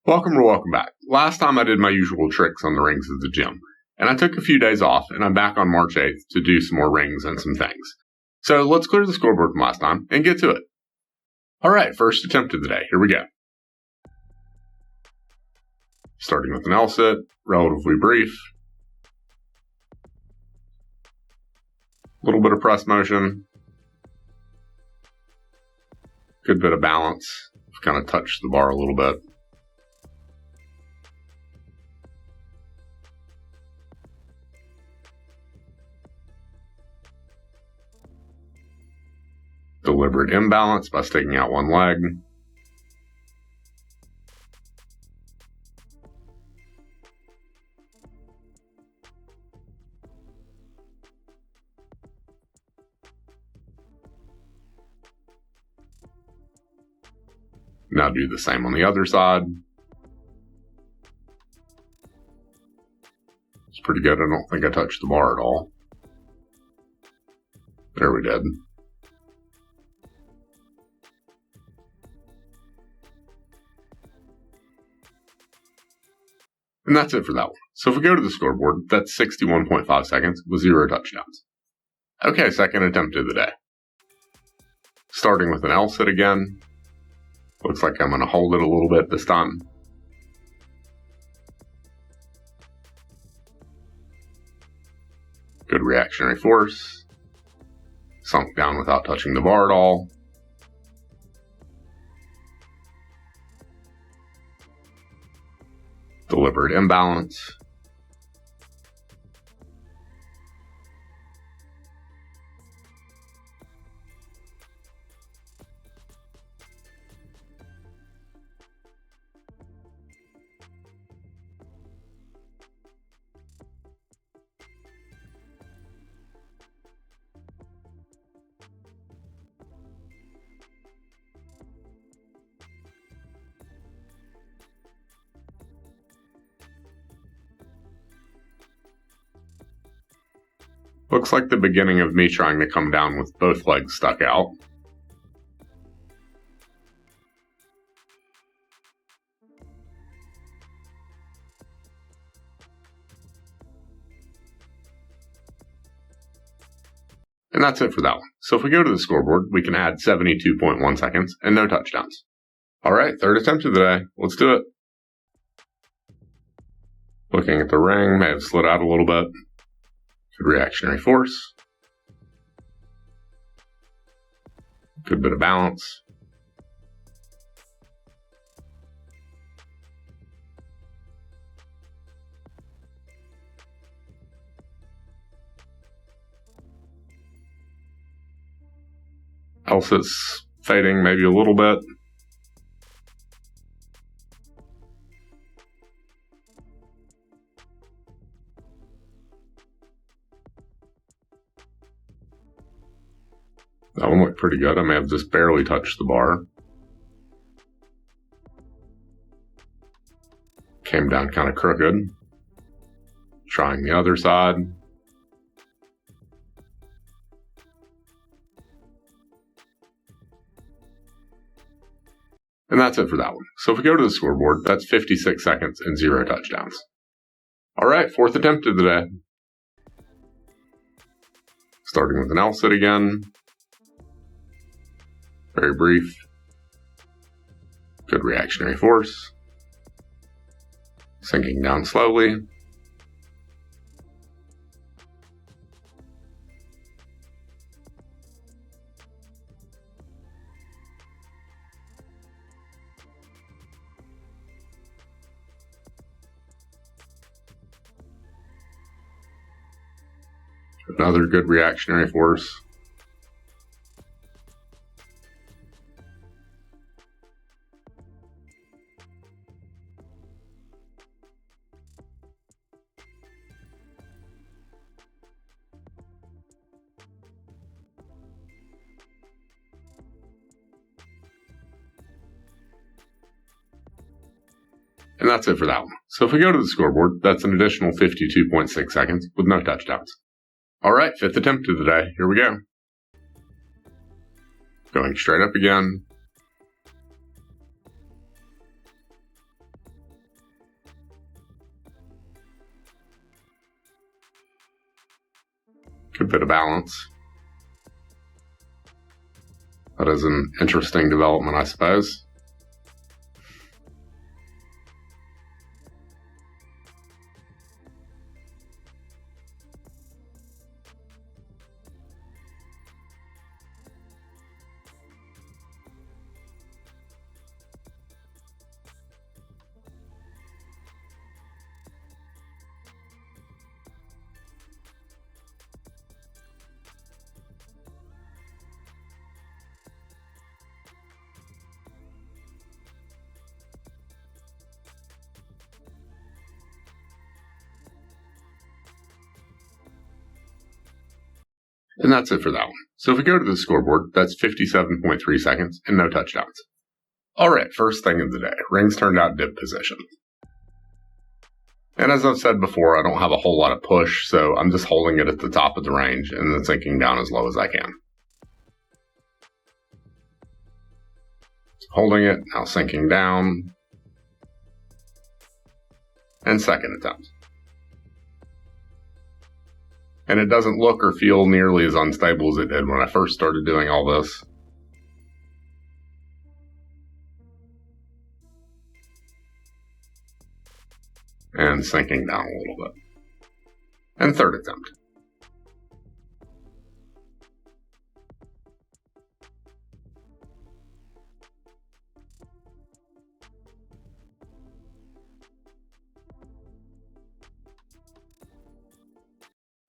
Welcome or welcome back. Last time I did my usual tricks on the rings at the gym, and I took a few days off, and I'm back on March 8th to do some more rings and some things. So let's clear the scoreboard from last time and get to it. Alright, first attempt of the day. Here we go. Starting with an L-sit, relatively brief. A little bit of press motion. Good bit of balance. Kind of touched the bar a little bit. Deliberate imbalance by sticking out one leg. Now do the same on the other side. It's pretty good. I don't think I touched the bar at all. There we did. And that's it for that one. So if we go to the scoreboard, that's 61.5 seconds with 0 touchdowns. Okay, second attempt of the day. Starting with an L-sit again. Looks like I'm going to hold it a little bit this time. Good reactionary force. Sunk down without touching the bar at all. Deliberate imbalance. Looks like the beginning of me trying to come down with both legs stuck out. And that's it for that one. So if we go to the scoreboard, we can add 72.1 seconds and no touchdowns. Alright, third attempt of the day. Let's do it. Looking at the ring, may have slid out a little bit. Good reactionary force. Good bit of balance. L-sit's fading maybe a little bit. That one looked pretty good. I may have just barely touched the bar. Came down kind of crooked. Trying the other side. And that's it for that one. So if we go to the scoreboard, that's 56 seconds and 0 touchdowns. Alright, fourth attempt of the day. Starting with an L-sit again. Very brief. Good reactionary force. Sinking down slowly. Another good reactionary force. And that's it for that one. So if we go to the scoreboard, that's an additional 52.6 seconds with no touchdowns. Alright, fifth attempt of the day. Here we go. Going straight up again. Good bit of balance. That is an interesting development, I suppose. And that's it for that one. So if we go to the scoreboard, that's 57.3 seconds and no touchdowns. Alright, first thing of the day, rings turned out dip position. And as I've said before, I don't have a whole lot of push, so I'm just holding it at the top of the range and then sinking down as low as I can. Holding it, now sinking down. And second attempt. And it doesn't look or feel nearly as unstable as it did when I first started doing all this. And sinking down a little bit. And third attempt.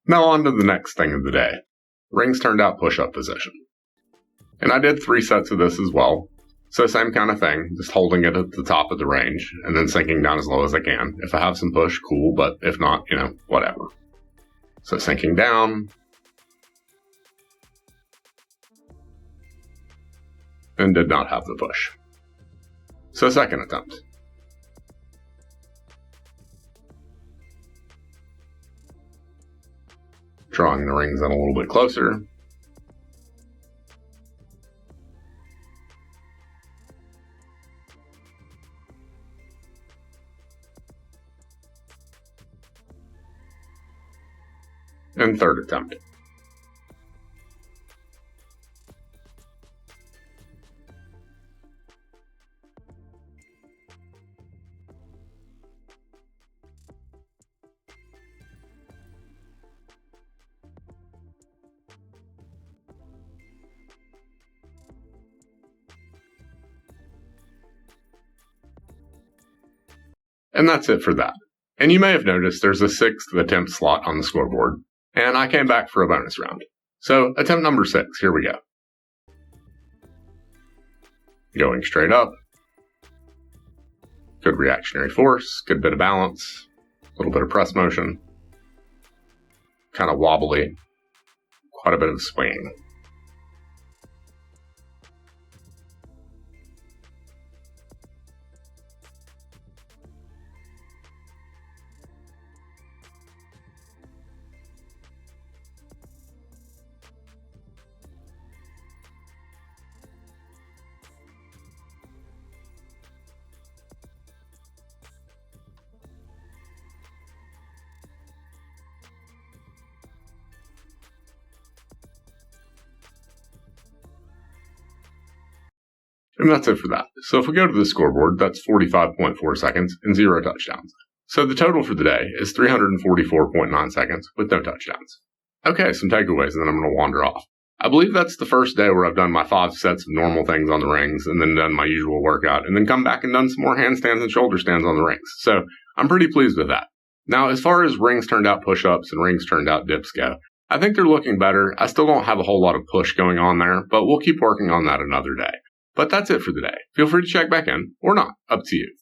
Now on to the next thing of the day. Rings turned out push-up position. And I did 3 sets of this as well. So same kind of thing, just holding it at the top of the range and then sinking down as low as I can. If I have some push, cool, but if not, whatever. So sinking down. And did not have the push. So second attempt. Drawing the rings in a little bit closer. And third attempt. And that's it for that. And you may have noticed there's a 6th attempt slot on the scoreboard, and I came back for a bonus round. So attempt number 6, here we go. Going straight up. Good reactionary force, good bit of balance, a little bit of press motion. Kind of wobbly, quite a bit of swing. And that's it for that. So if we go to the scoreboard, that's 45.4 seconds and 0 touchdowns. So the total for the day is 344.9 seconds with no touchdowns. Okay, some takeaways, and then I'm going to wander off. I believe that's the first day where I've done my 5 sets of normal things on the rings and then done my usual workout and then come back and done some more handstands and shoulder stands on the rings. So I'm pretty pleased with that. Now, as far as rings turned out push-ups and rings turned out dips go, I think they're looking better. I still don't have a whole lot of push going on there, but we'll keep working on that another day. But that's it for the day. Feel free to check back in, or not. Up to you.